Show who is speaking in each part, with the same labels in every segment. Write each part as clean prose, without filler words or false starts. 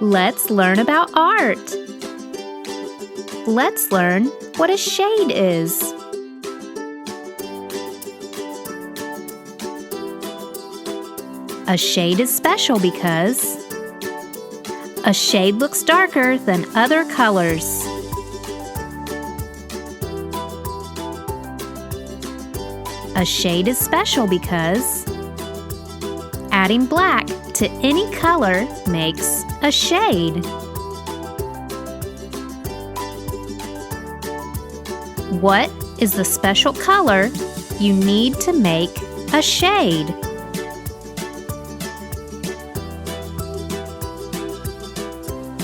Speaker 1: Let's learn about art. Let's learn what a shade is. A shade is special because a shade looks darker than other colors. A shade is special because adding black to any color makes a shade. What is the special color you need to make a shade?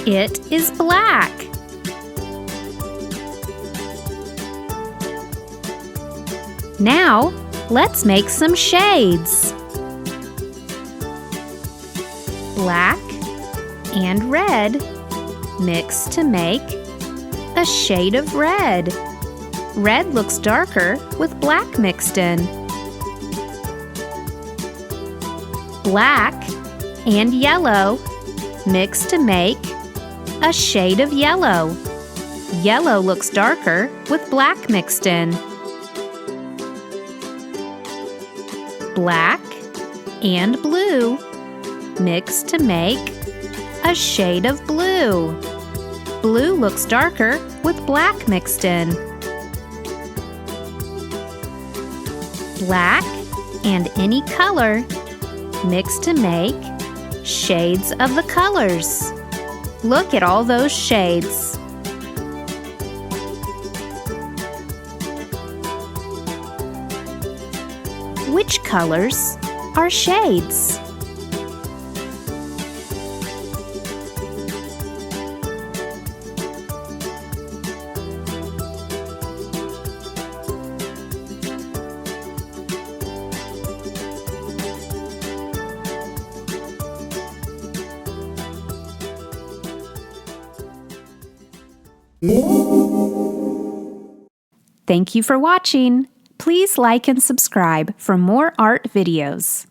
Speaker 1: It is black. Now, let's make some shades. Black and red mix to make a shade of red. Red looks darker with black mixed in. Black and yellow mix to make a shade of yellow. Yellow looks darker with black mixed in. Black and blue mix to make a shade of blue. Blue looks darker with black mixed in. Black and any color mix to make shades of the colors. Look at all those shades. Which colors are shades? Thank you for watching. Please like and subscribe for more art videos.